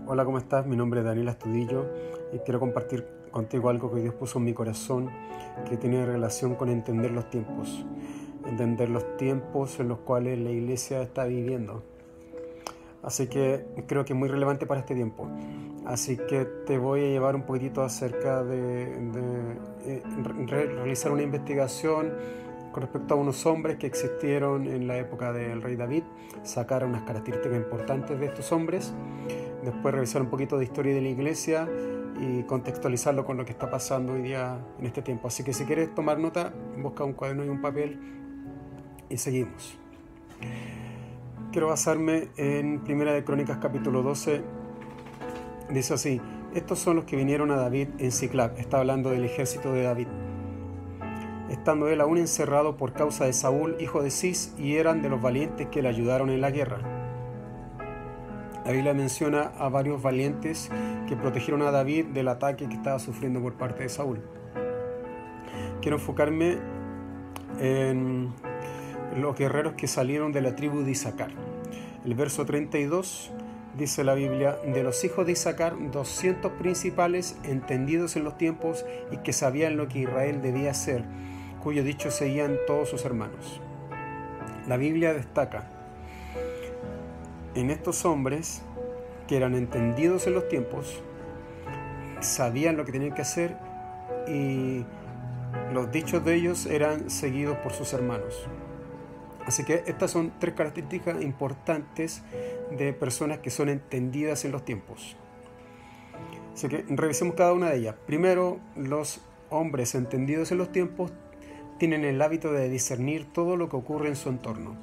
Hola, ¿cómo estás? Mi nombre es Daniel Astudillo y quiero compartir contigo algo que Dios puso en mi corazón que tiene relación con entender los tiempos en los cuales la iglesia está viviendo. Así que creo que es muy relevante para este tiempo. Así que te voy a llevar un poquitito acerca de realizar una investigación con respecto a unos hombres que existieron en la época del rey David, sacar unas características importantes de estos hombres, después revisar un poquito de historia de la iglesia y contextualizarlo con lo que está pasando hoy día en este tiempo. Así que si quieres tomar nota, busca un cuaderno y un papel y seguimos. Quiero basarme en Primera de Crónicas capítulo 12. Dice así: estos son los que vinieron a David en Siclag. Está hablando del ejército de David, estando él aún encerrado por causa de Saúl, hijo de Cis, y eran de los valientes que le ayudaron en la guerra. La Biblia menciona a varios valientes que protegieron a David del ataque que estaba sufriendo por parte de Saúl. Quiero enfocarme en los guerreros que salieron de la tribu de Isaacar. El verso 32 dice la Biblia: de los hijos de Isaacar, 200 principales, entendidos en los tiempos y que sabían lo que Israel debía hacer, cuyo dicho seguían todos sus hermanos. La Biblia destaca en estos hombres que eran entendidos en los tiempos, sabían lo que tenían que hacer y los dichos de ellos eran seguidos por sus hermanos. Así que estas son tres características importantes de personas que son entendidas en los tiempos. Así que revisemos cada una de ellas. Primero, los hombres entendidos en los tiempos tienen el hábito de discernir todo lo que ocurre en su entorno.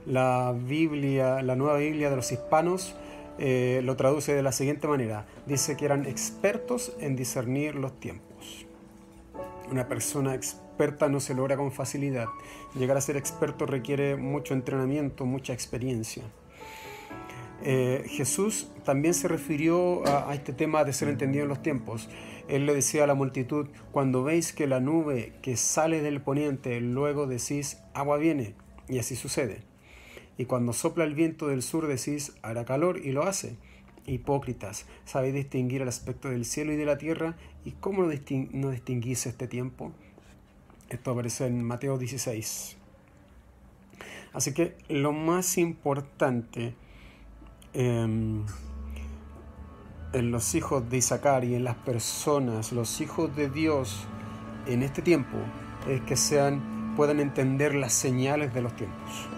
La Nueva Biblia de los Hispanos lo traduce de la siguiente manera. Dice que eran expertos en discernir los tiempos. Una persona experta no se logra con facilidad. Llegar a ser experto requiere mucho entrenamiento, mucha experiencia. Jesús también se refirió a este tema de ser entendido en los tiempos. Él le decía a la multitud: cuando veis que la nube que sale del poniente, luego decís, agua viene, y así sucede. Y cuando sopla el viento del sur, decís, hará calor, y lo hace. Hipócritas, sabéis distinguir el aspecto del cielo y de la tierra, y cómo no distinguís este tiempo. Esto aparece en Mateo 16. Así que lo más importante en los hijos de Isaacar y en las personas, los hijos de Dios en este tiempo, es que puedan entender las señales de los tiempos.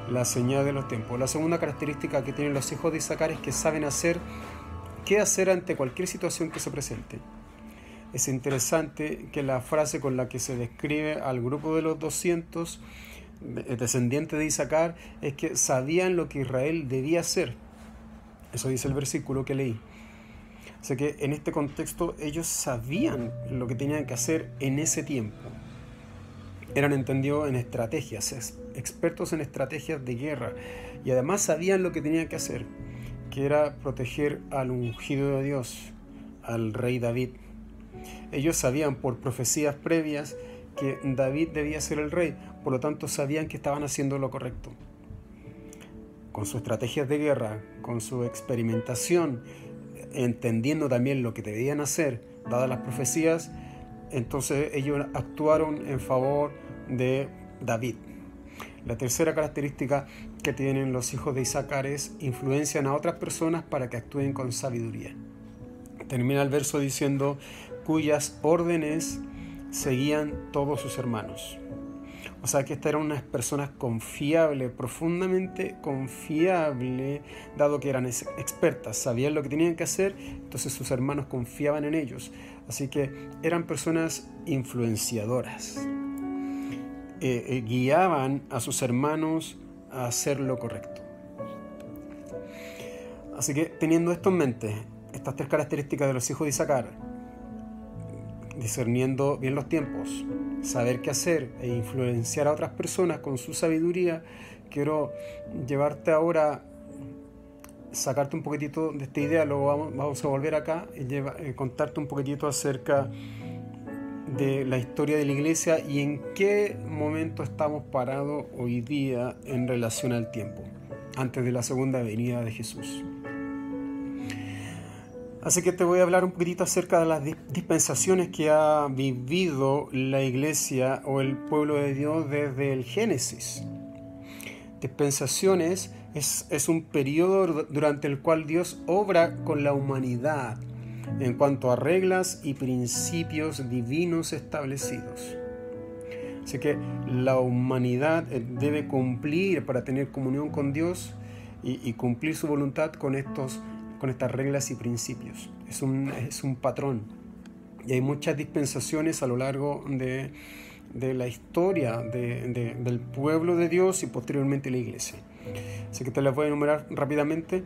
La señal de los tiempos. La segunda característica que tienen los hijos de Isaacar es que saben qué hacer ante cualquier situación que se presente. Es interesante que la frase con la que se describe al grupo de los 200 descendientes de Isaacar es que sabían lo que Israel debía hacer. Eso dice el versículo que leí. Así que en este contexto ellos sabían lo que tenían que hacer en ese tiempo. Eran entendidos en estrategias, expertos en estrategias de guerra, y además sabían lo que tenían que hacer, que era proteger al ungido de Dios, al rey David. Ellos sabían por profecías previas que David debía ser el rey, por lo tanto sabían que estaban haciendo lo correcto. Con sus estrategias de guerra, con su experimentación, entendiendo también lo que debían hacer, dadas las profecías, entonces ellos actuaron en favor de David. La tercera característica que tienen los hijos de Isaacar es influencian a otras personas para que actúen con sabiduría. Termina el verso diciendo: cuyas órdenes seguían todos sus hermanos. O sea que estas eran unas personas confiables, profundamente confiables, dado que eran expertas, sabían lo que tenían que hacer, entonces sus hermanos confiaban en ellos. Así que eran personas influenciadoras. Guiaban a sus hermanos a hacer lo correcto. Así que teniendo esto en mente, estas tres características de los hijos de Isaacar, discerniendo bien los tiempos, saber qué hacer e influenciar a otras personas con su sabiduría, quiero llevarte ahora, sacarte un poquitito de esta idea. Luego vamos a volver acá y contarte un poquitito acerca de la historia de la iglesia y en qué momento estamos parados hoy día en relación al tiempo, antes de la segunda venida de Jesús. Así que te voy a hablar un poquitito acerca de las dispensaciones que ha vivido la iglesia o el pueblo de Dios desde el Génesis. Dispensaciones es un periodo durante el cual Dios obra con la humanidad en cuanto a reglas y principios divinos establecidos. Así que la humanidad debe cumplir para tener comunión con Dios y cumplir su voluntad con estas reglas y principios. Es un patrón. Y hay muchas dispensaciones a lo largo de la historia del pueblo de Dios y posteriormente la iglesia. Así que te las voy a enumerar rápidamente.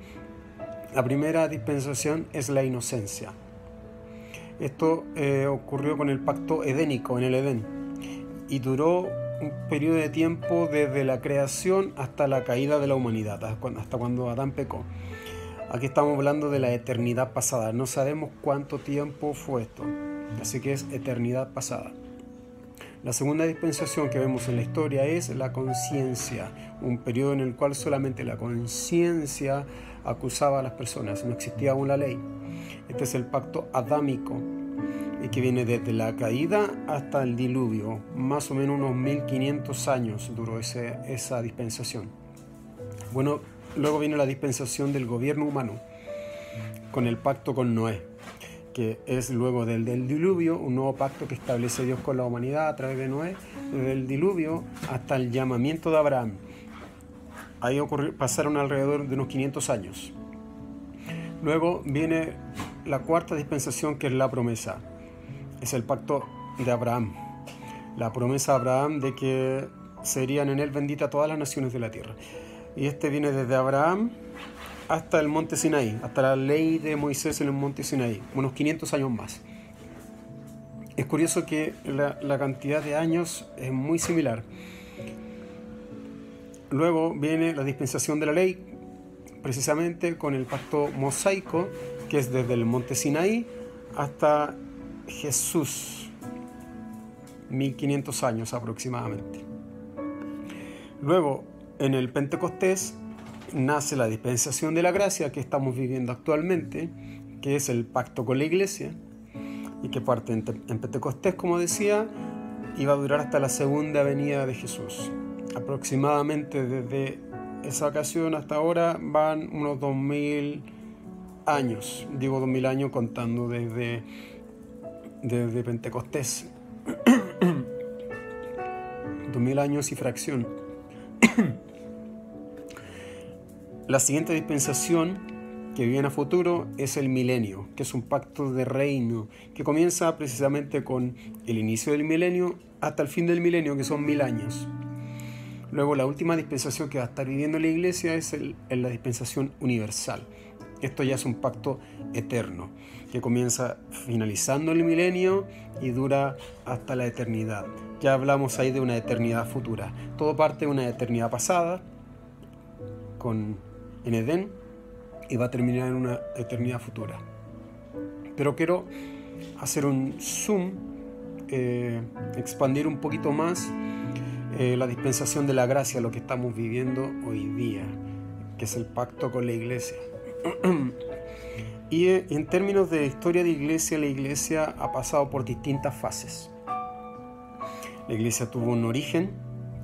La primera dispensación es la inocencia. Esto ocurrió con el pacto edénico en el Edén y duró un periodo de tiempo desde la creación hasta la caída de la humanidad, hasta cuando Adán pecó. Aquí estamos hablando de la eternidad pasada. No sabemos cuánto tiempo fue esto, así que es eternidad pasada. La segunda dispensación que vemos en la historia es la conciencia, un periodo en el cual solamente la conciencia acusaba a las personas, no existía aún la ley. Este es el pacto adámico, y que viene desde la caída hasta el diluvio. Más o menos unos 1500 años duró esa dispensación. Bueno, luego viene la dispensación del gobierno humano, con el pacto con Noé, que es luego del diluvio, un nuevo pacto que establece Dios con la humanidad a través de Noé, desde el diluvio hasta el llamamiento de Abraham. Ahí pasaron alrededor de unos 500 años. Luego viene la cuarta dispensación, que es la promesa. Es el pacto de Abraham. La promesa de Abraham de que serían en él benditas todas las naciones de la tierra. Y este viene desde Abraham hasta el monte Sinaí, hasta la ley de Moisés en el monte Sinaí, unos 500 años más. Es curioso que la cantidad de años es muy similar. Luego viene la dispensación de la ley, precisamente con el pacto mosaico, que es desde el monte Sinaí hasta Jesús, 1500 años aproximadamente. Luego, en el Pentecostés, nace la dispensación de la gracia que estamos viviendo actualmente, que es el pacto con la iglesia, y que parte en Pentecostés, como decía, y va a durar hasta la segunda venida de Jesús. Aproximadamente desde esa ocasión hasta ahora van unos 2000 años, digo 2000 años contando desde Pentecostés. 2000 años y fracción. La siguiente dispensación que viene a futuro es el milenio, que es un pacto de reino que comienza precisamente con el inicio del milenio hasta el fin del milenio, que son 1000 años. Luego la última dispensación que va a estar viviendo la iglesia es la dispensación universal. Esto ya es un pacto eterno que comienza finalizando el milenio y dura hasta la eternidad. Ya hablamos ahí de una eternidad futura. Todo parte de una eternidad pasada en Edén y va a terminar en una eternidad futura. Pero quiero hacer un zoom, expandir un poquito más la dispensación de la gracia, lo que estamos viviendo hoy día, que es el pacto con la iglesia. Y en términos de historia de iglesia, la iglesia ha pasado por distintas fases. La iglesia tuvo un origen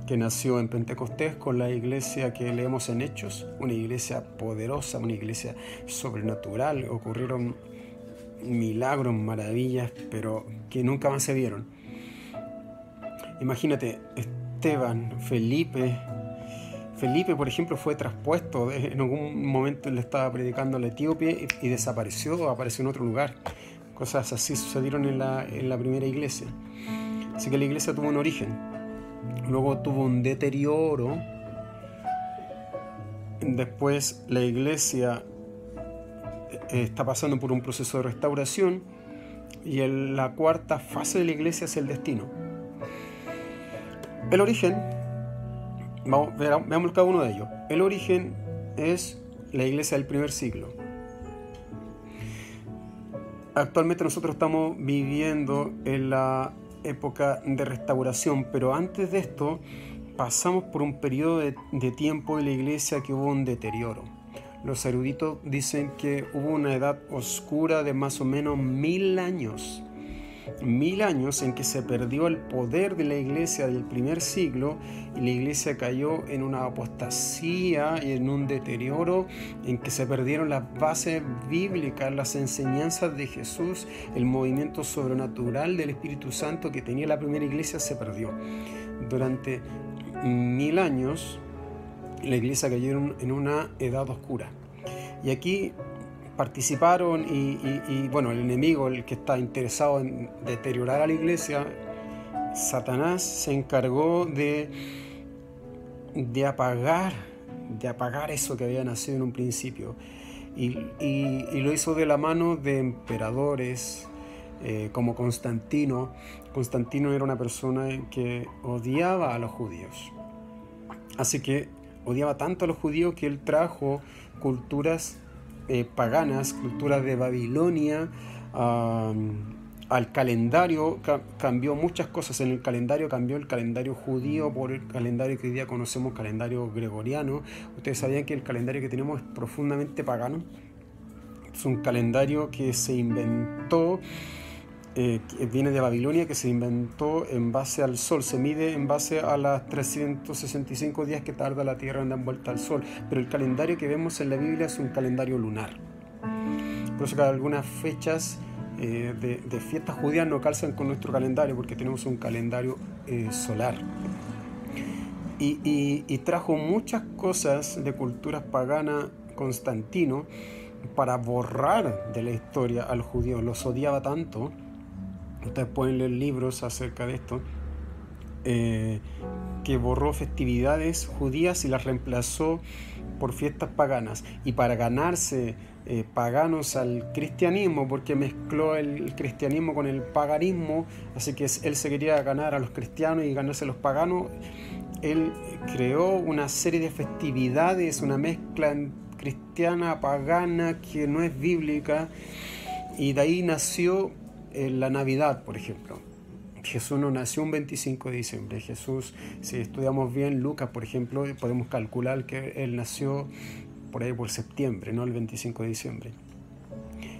que nació en Pentecostés con la iglesia que leemos en Hechos, una iglesia poderosa, una iglesia sobrenatural. Ocurrieron milagros, maravillas, pero que nunca más se vieron. Imagínate, Esteban, Felipe, por ejemplo, fue traspuesto. En algún momento le estaba predicando al etíope y desapareció, apareció en otro lugar. Cosas así sucedieron en la primera iglesia. Así que la iglesia tuvo un origen. Luego tuvo un deterioro. Después la iglesia está pasando por un proceso de restauración. Y la cuarta fase de la iglesia es el destino. El origen, veamos cada uno de ellos. El origen es la iglesia del primer siglo. Actualmente nosotros estamos viviendo en la época de restauración, pero antes de esto pasamos por un periodo de tiempo de la iglesia que hubo un deterioro. Los eruditos dicen que hubo una edad oscura de más o menos 1000 años. 1000 años en que se perdió el poder de la iglesia del primer siglo y la iglesia cayó en una apostasía y en un deterioro en que se perdieron las bases bíblicas, las enseñanzas de Jesús, el movimiento sobrenatural del Espíritu Santo que tenía la primera iglesia se perdió. Durante 1000 años la iglesia cayó en una edad oscura. Y aquí participaron y bueno, el enemigo, el que está interesado en deteriorar a la iglesia, Satanás, se encargó de apagar eso que había nacido en un principio y lo hizo de la mano de emperadores como Constantino. Constantino era una persona que odiaba a los judíos, así que odiaba tanto a los judíos que él trajo culturas paganas, culturas de Babilonia al calendario. Cambió muchas cosas en el calendario, cambió el calendario judío por el calendario que hoy día conocemos, calendario gregoriano. Ustedes sabían que el calendario que tenemos es profundamente pagano. Es un calendario que se inventó, que viene de Babilonia, que se inventó en base al sol, se mide en base a las 365 días que tarda la Tierra en dar vuelta al sol, pero el calendario que vemos en la Biblia es un calendario lunar. Por eso que algunas fechas de fiestas judías no calzan con nuestro calendario, porque tenemos un calendario solar. Y trajo muchas cosas de culturas paganas Constantino para borrar de la historia al judío. Los odiaba tanto. Ustedes pueden leer libros acerca de esto, que borró festividades judías y las reemplazó por fiestas paganas. Y para ganarse paganos al cristianismo, porque mezcló el cristianismo con el paganismo, así que él se quería ganar a los cristianos y ganarse a los paganos, él creó una serie de festividades, una mezcla cristiana, pagana, que no es bíblica, y de ahí nació la Navidad, por ejemplo. Jesús no nació un 25 de diciembre. Jesús, si estudiamos bien Lucas, por ejemplo, podemos calcular que él nació por ahí por septiembre, no el 25 de diciembre.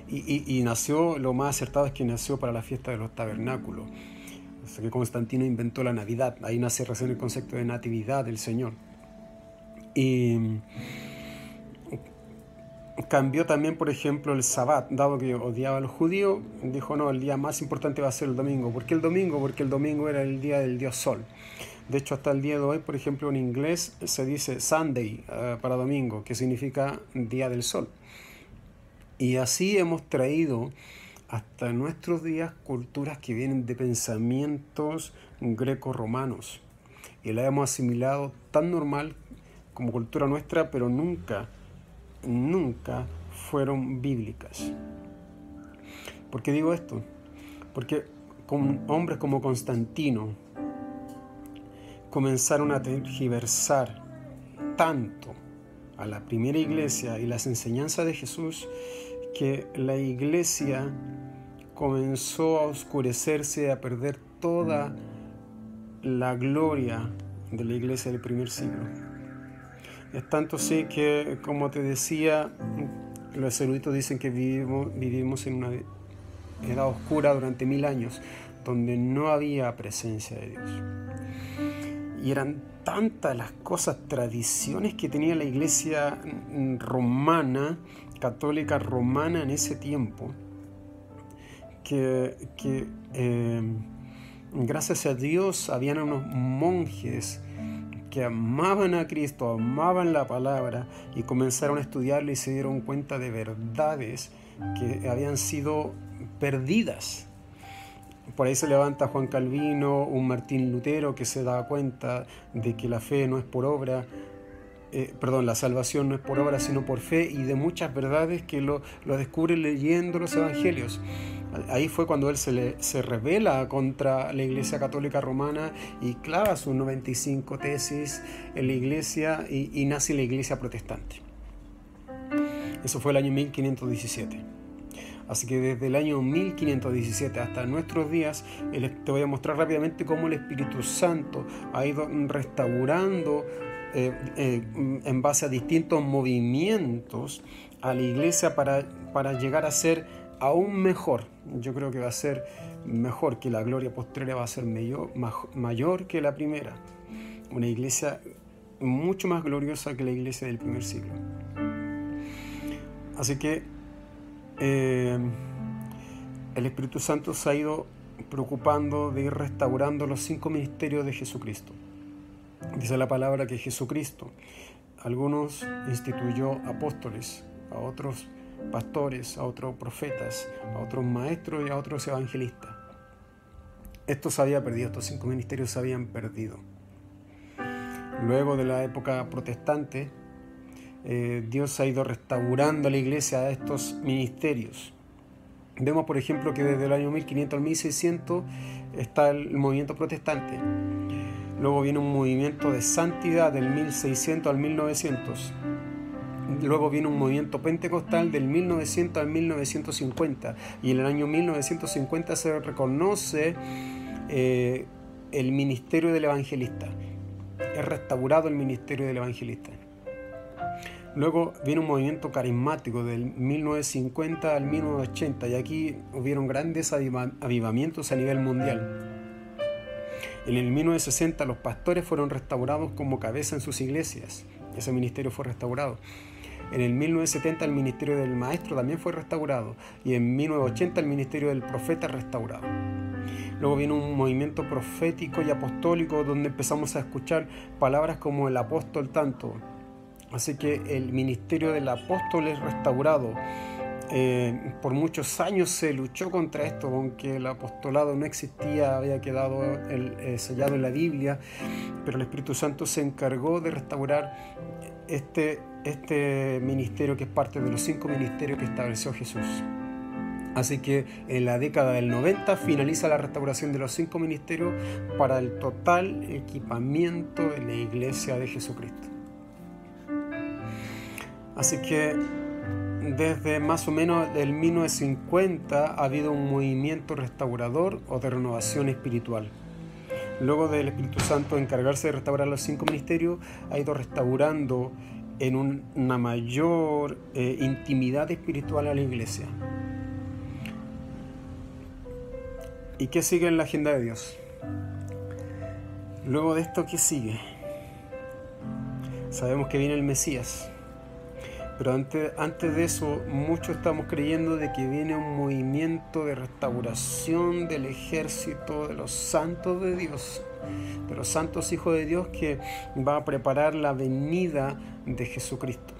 Y nació, lo más acertado es que nació para la fiesta de los tabernáculos. O sea que Constantino inventó la Navidad. Ahí nace recién el concepto de natividad del Señor. Y cambió también, por ejemplo, el Sabbat, dado que odiaba a los judíos, dijo no, el día más importante va a ser el domingo. ¿Por qué el domingo? Porque el domingo era el día del dios Sol. De hecho, hasta el día de hoy, por ejemplo, en inglés se dice Sunday para domingo, que significa día del sol. Y así hemos traído hasta nuestros días culturas que vienen de pensamientos greco-romanos. Y la hemos asimilado tan normal como cultura nuestra, pero nunca fueron bíblicas. ¿Por qué digo esto? Porque con hombres como Constantino comenzaron a tergiversar tanto a la primera iglesia y las enseñanzas de Jesús, que la iglesia comenzó a oscurecerse, a perder toda la gloria de la iglesia del primer siglo. Es tanto así que, como te decía, los eruditos dicen que vivimos en una edad oscura durante 1000 años, donde no había presencia de Dios. Y eran tantas las cosas, tradiciones que tenía la iglesia romana, católica romana en ese tiempo, que gracias a Dios habían unos monjes que amaban a Cristo, amaban la palabra y comenzaron a estudiarlo y se dieron cuenta de verdades que habían sido perdidas. Por ahí se levanta Juan Calvino, un Martín Lutero que se da cuenta de que la fe no es por obra, la salvación no es por obra sino por fe, y de muchas verdades que lo descubre leyendo los evangelios. Ahí fue cuando él se rebela contra la Iglesia Católica Romana y clava sus 95 tesis en la Iglesia y nace la Iglesia Protestante. Eso fue el año 1517. Así que desde el año 1517 hasta nuestros días, te voy a mostrar rápidamente cómo el Espíritu Santo ha ido restaurando en base a distintos movimientos a la iglesia para llegar a ser aún mejor. Yo creo que va a ser mejor, que la gloria postrera va a ser mayor que la primera. Una iglesia mucho más gloriosa que la iglesia del primer siglo. Así que el Espíritu Santo se ha ido preocupando de ir restaurando los 5 ministerios de Jesucristo. Dice la palabra que Jesucristo, algunos instituyó apóstoles, a otros pastores, a otros profetas, a otros maestros y a otros evangelistas. Esto se había perdido, estos 5 ministerios se habían perdido. Luego de la época protestante, Dios ha ido restaurando a la iglesia a estos ministerios. Vemos, por ejemplo, que desde el año 1500 al 1600 está el movimiento protestante. Luego viene un movimiento de santidad del 1600 al 1900. Luego viene un movimiento pentecostal del 1900 al 1950. Y en el año 1950 se reconoce el ministerio del evangelista. Es restaurado el ministerio del evangelista. Luego viene un movimiento carismático del 1950 al 1980 y aquí hubieron grandes avivamientos a nivel mundial. En el 1960 los pastores fueron restaurados como cabeza en sus iglesias. Ese ministerio fue restaurado. En el 1970 el ministerio del maestro también fue restaurado y en 1980 el ministerio del profeta restaurado. Luego viene un movimiento profético y apostólico donde empezamos a escuchar palabras como el apóstol tanto. Así que el ministerio del apóstol es restaurado. Por muchos años se luchó contra esto, aunque el apostolado no existía, había quedado sellado en la Biblia, pero el Espíritu Santo se encargó de restaurar este ministerio que es parte de los 5 ministerios que estableció Jesús. Así que en la década del 90 finaliza la restauración de los 5 ministerios para el total equipamiento de la iglesia de Jesucristo. Así que desde más o menos el 1950 ha habido un movimiento restaurador o de renovación espiritual. Luego del Espíritu Santo encargarse de restaurar los 5 ministerios, ha ido restaurando en una mayor intimidad espiritual a la iglesia. ¿Y qué sigue en la agenda de Dios? Luego de esto, ¿qué sigue? Sabemos que viene el Mesías. Pero antes de eso, muchos estamos creyendo de que viene un movimiento de restauración del ejército de los santos de Dios, de los santos hijos de Dios, que va a preparar la venida de Jesucristo.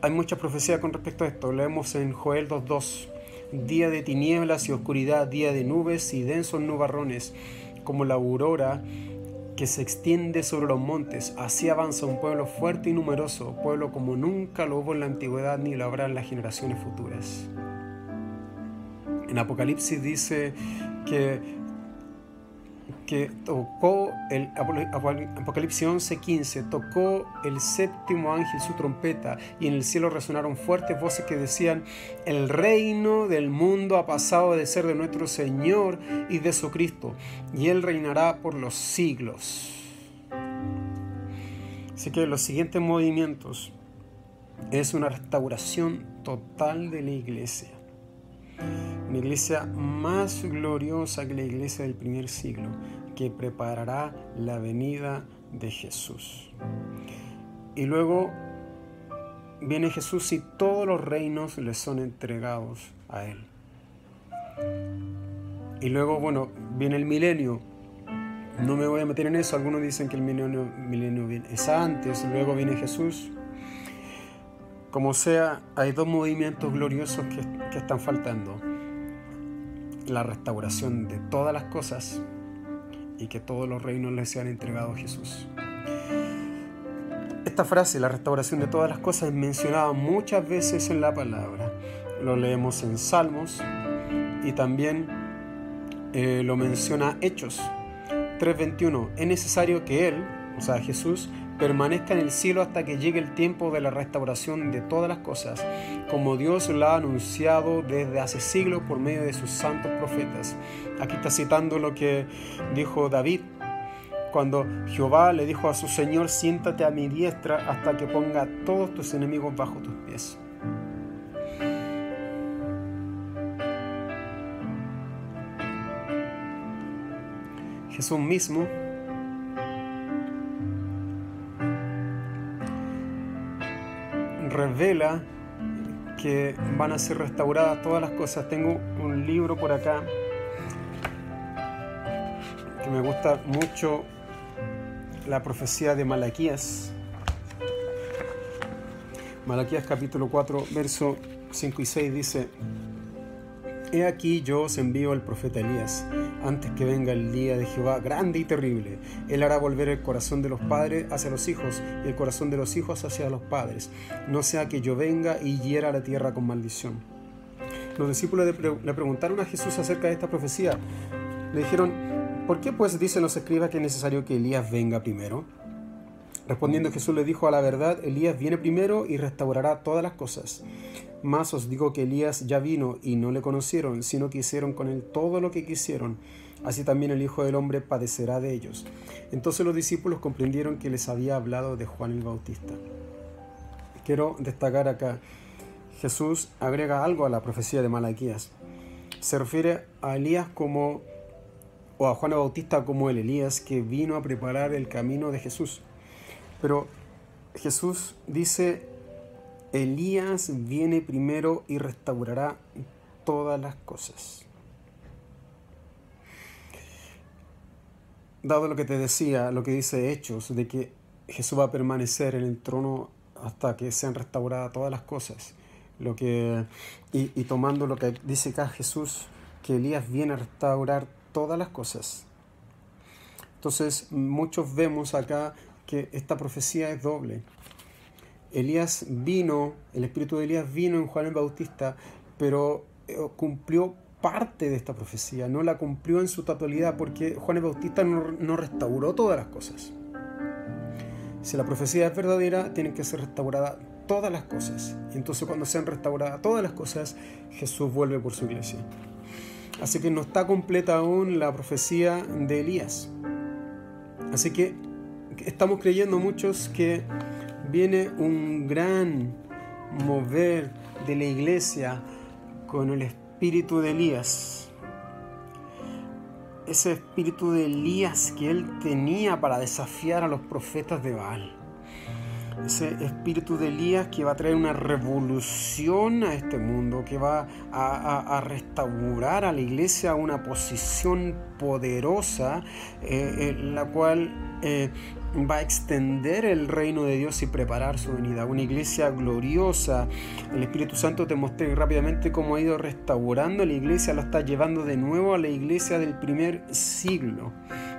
Hay muchas profecías con respecto a esto. Leemos en Joel 2:2. Día de tinieblas y oscuridad, día de nubes y densos nubarrones, como la aurora que se extiende sobre los montes. Así avanza un pueblo fuerte y numeroso, pueblo como nunca lo hubo en la antigüedad ni lo habrá en las generaciones futuras. En Apocalipsis dice que tocó el Apocalipsis 11:15, tocó el séptimo ángel su trompeta y en el cielo resonaron fuertes voces que decían: el reino del mundo ha pasado de ser de nuestro Señor y de su Cristo, y Él reinará por los siglos. Así que los siguientes movimientos es una restauración total de la iglesia. Una iglesia más gloriosa que la iglesia del primer siglo, que preparará la venida de Jesús. Y luego viene Jesús y todos los reinos le son entregados a Él. Y luego, viene el milenio. No me voy a meter en eso. Algunos dicen que el milenio es antes, luego viene Jesús. Como sea, hay 2 movimientos gloriosos que están faltando. La restauración de todas las cosas y que todos los reinos les sean entregados a Jesús. Esta frase, la restauración de todas las cosas, es mencionada muchas veces en la palabra. Lo leemos en Salmos y también lo menciona Hechos 3:21. Es necesario que Él, o sea Jesús, permanezca en el cielo hasta que llegue el tiempo de la restauración de todas las cosas, como Dios lo ha anunciado desde hace siglos por medio de sus santos profetas. Aquí está citando lo que dijo David cuando Jehová le dijo a su Señor: siéntate a mi diestra hasta que ponga a todos tus enemigos bajo tus pies. Jesús mismo revela que van a ser restauradas todas las cosas. Tengo un libro por acá que me gusta mucho, la profecía de Malaquías. Malaquías capítulo 4, verso 5 y 6 dice: He aquí yo os envío al profeta Elías, antes que venga el día de Jehová grande y terrible. Él hará volver el corazón de los padres hacia los hijos, y el corazón de los hijos hacia los padres, no sea que yo venga y hiera la tierra con maldición. Los discípulos le preguntaron a Jesús acerca de esta profecía. Le dijeron: ¿por qué pues dicen los escribas que es necesario que Elías venga primero? Respondiendo Jesús les dijo: a la verdad, Elías viene primero y restaurará todas las cosas. Mas os digo que Elías ya vino y no le conocieron, sino que hicieron con él todo lo que quisieron. Así también el Hijo del Hombre padecerá de ellos. Entonces los discípulos comprendieron que les había hablado de Juan el Bautista. Quiero destacar acá, Jesús agrega algo a la profecía de Malaquías. Se refiere a Elías o a Juan el Bautista como el Elías que vino a preparar el camino de Jesús. Pero Jesús dice: Elías viene primero y restaurará todas las cosas. Dado lo que te decía, lo que dice Hechos, de que Jesús va a permanecer en el trono hasta que sean restauradas todas las cosas, y tomando lo que dice acá Jesús, que Elías viene a restaurar todas las cosas. Entonces muchos vemos acá que esta profecía es doble. Elías vino, el espíritu de Elías vino en Juan el Bautista, pero cumplió parte de esta profecía, no la cumplió en su totalidad, porque Juan el Bautista no restauró todas las cosas. Si la profecía es verdadera, tienen que ser restauradas todas las cosas. Y entonces cuando sean restauradas todas las cosas, Jesús vuelve por su iglesia. Así que no está completa aún la profecía de Elías. Así que estamos creyendo muchos que viene un gran mover de la iglesia con el espíritu de Elías. Ese espíritu de Elías que él tenía para desafiar a los profetas de Baal. Ese espíritu de Elías que va a traer una revolución a este mundo, que va a restaurar a la iglesia a una posición poderosa, la cual va a extender el reino de Dios y preparar su venida. Una iglesia gloriosa. El Espíritu Santo, te mostré rápidamente cómo ha ido restaurando la iglesia, lo está llevando de nuevo a la iglesia del primer siglo.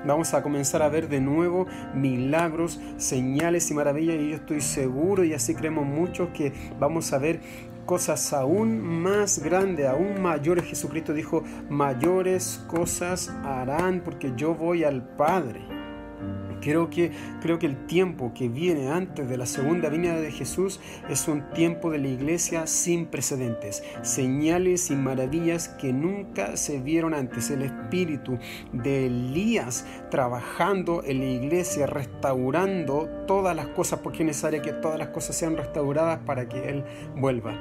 Vamos a comenzar a ver de nuevo milagros, señales y maravillas, y yo estoy seguro, y así creemos muchos, que vamos a ver cosas aún más grandes, aún mayores. Jesucristo dijo: mayores cosas harán, porque yo voy al Padre. Creo que el tiempo que viene antes de la segunda venida de Jesús es un tiempo de la iglesia sin precedentes, señales y maravillas que nunca se vieron antes. El espíritu de Elías trabajando en la iglesia, restaurando todas las cosas, porque es necesario que todas las cosas sean restauradas para que Él vuelva.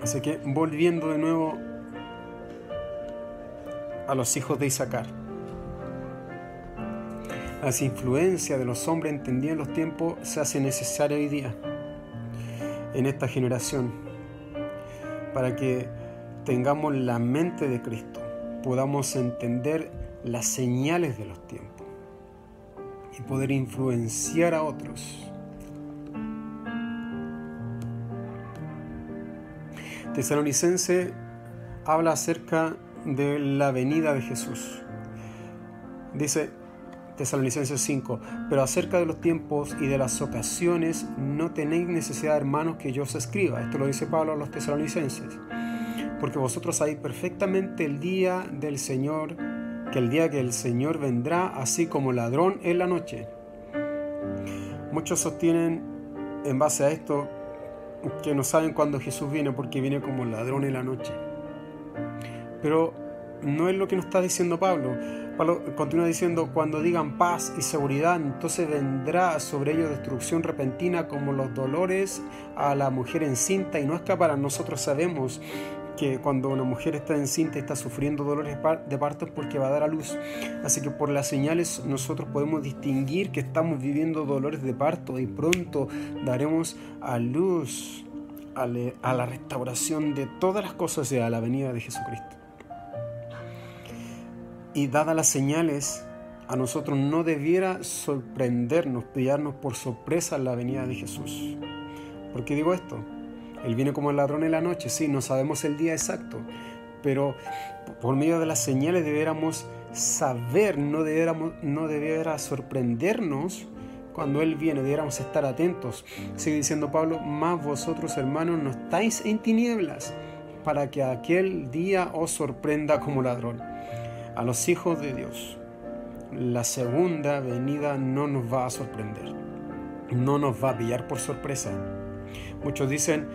Así que, volviendo de nuevo a los hijos de Isaacar, las influencias de los hombres entendidos en los tiempos se hace necesaria hoy día, en esta generación, para que tengamos la mente de Cristo, podamos entender las señales de los tiempos y poder influenciar a otros. Tesalonicense habla acerca de la venida de Jesús. Dice Tesalonicenses 5: pero acerca de los tiempos y de las ocasiones no tenéis necesidad, hermanos, que yo os escriba. Esto lo dice Pablo a los tesalonicenses. Porque vosotros sabéis perfectamente el día del Señor, que el día que el Señor vendrá así como ladrón en la noche. Muchos sostienen en base a esto que no saben cuándo Jesús viene, porque viene como ladrón en la noche. Pero no es lo que nos está diciendo Pablo. Pablo continúa diciendo: cuando digan paz y seguridad, entonces vendrá sobre ellos destrucción repentina como los dolores a la mujer encinta, y no escaparán. Nosotros sabemos que cuando una mujer está encinta y está sufriendo dolores de parto es porque va a dar a luz. Así que por las señales nosotros podemos distinguir que estamos viviendo dolores de parto y pronto daremos a luz a la restauración de todas las cosas y a la venida de Jesucristo. Y dadas las señales, a nosotros no debiera sorprendernos, pillarnos por sorpresa la venida de Jesús. ¿Por qué digo esto? Él viene como el ladrón en la noche, sí, no sabemos el día exacto, pero por medio de las señales debiéramos saber, no debiera sorprendernos cuando Él viene, debiéramos estar atentos. Sigue diciendo Pablo: más vosotros, hermanos, no estáis en tinieblas, para que aquel día os sorprenda como ladrón. A los hijos de Dios, la segunda venida no nos va a sorprender, no nos va a pillar por sorpresa. Muchos dicen: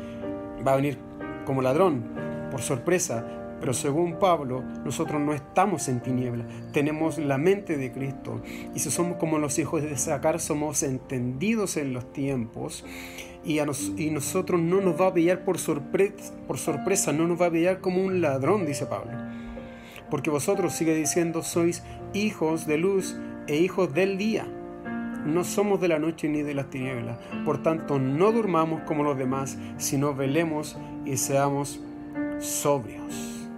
va a venir como ladrón, por sorpresa, pero según Pablo, nosotros no estamos en tinieblas, tenemos la mente de Cristo, y si somos como los hijos de Zacar, somos entendidos en los tiempos, y nosotros no nos va a pillar por sorpresa, no nos va a pillar como un ladrón, dice Pablo. Porque vosotros, sigue diciendo, sois hijos de luz e hijos del día. No somos de la noche ni de las tinieblas. Por tanto, no durmamos como los demás, sino velemos y seamos sobrios.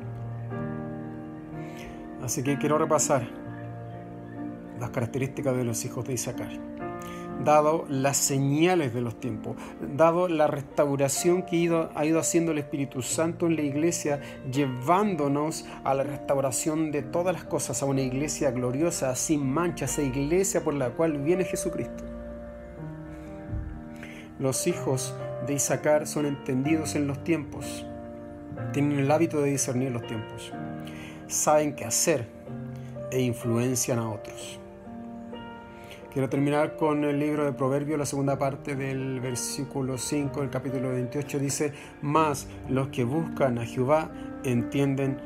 Así que quiero repasar las características de los hijos de Isacar. Dado las señales de los tiempos, dado la restauración que ha ido haciendo el Espíritu Santo en la iglesia, llevándonos a la restauración de todas las cosas, a una iglesia gloriosa, sin mancha, esa iglesia por la cual viene Jesucristo. Los hijos de Isacar son entendidos en los tiempos, tienen el hábito de discernir los tiempos, saben qué hacer e influencian a otros. Quiero terminar con el libro de Proverbios, la segunda parte del versículo 5 del capítulo 28. Dice: mas los que buscan a Jehová entienden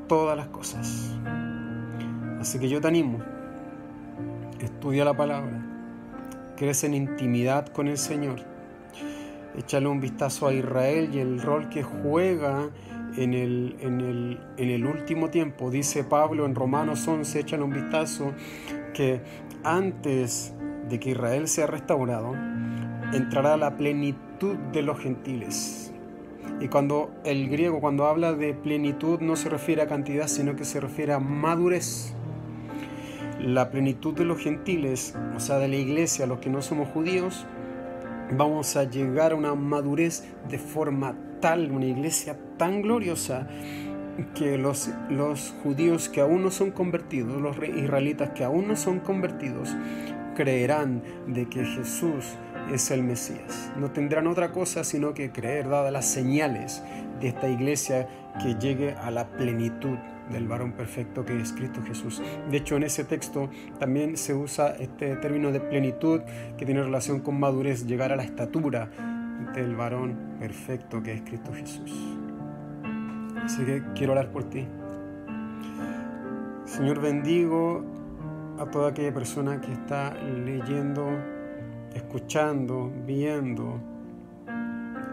todas las cosas. Así que yo te animo, estudia la palabra, crece en intimidad con el Señor, échale un vistazo a Israel y el rol que juega en el último tiempo. Dice Pablo en Romanos 11, échale un vistazo, que antes de que Israel sea restaurado, entrará la plenitud de los gentiles. Y cuando el griego, cuando habla de plenitud, no se refiere a cantidad, sino que se refiere a madurez. La plenitud de los gentiles, o sea, de la iglesia, los que no somos judíos, vamos a llegar a una madurez de forma tal, una iglesia tan gloriosa, que los judíos que aún no son convertidos, los israelitas que aún no son convertidos, creerán de que Jesús es el Mesías. No tendrán otra cosa sino que creer, dadas las señales de esta iglesia, que llegue a la plenitud del varón perfecto que es Cristo Jesús. De hecho, en ese texto también se usa este término de plenitud, que tiene relación con madurez, llegar a la estatura del varón perfecto que es Cristo Jesús. Así que quiero orar por ti. Señor, bendigo a toda aquella persona que está leyendo, escuchando, viendo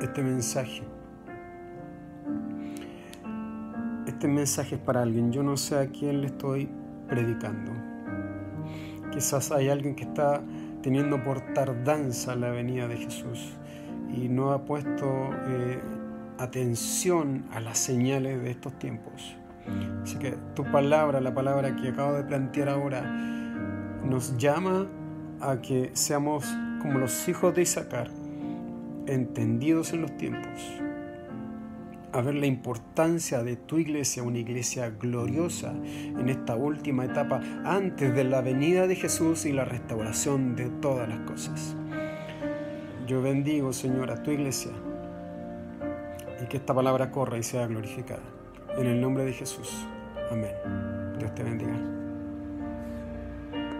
este mensaje. Este mensaje es para alguien. Yo no sé a quién le estoy predicando. Quizás hay alguien que está teniendo por tardanza la venida de Jesús y no ha puesto atención a las señales de estos tiempos. Así que tu palabra, la palabra que acabo de plantear ahora, nos llama a que seamos como los hijos de Isacar, entendidos en los tiempos, a ver la importancia de tu iglesia, una iglesia gloriosa en esta última etapa antes de la venida de Jesús y la restauración de todas las cosas. Yo bendigo, Señor, a tu iglesia, y que esta palabra corra y sea glorificada. En el nombre de Jesús. Amén. Dios te bendiga.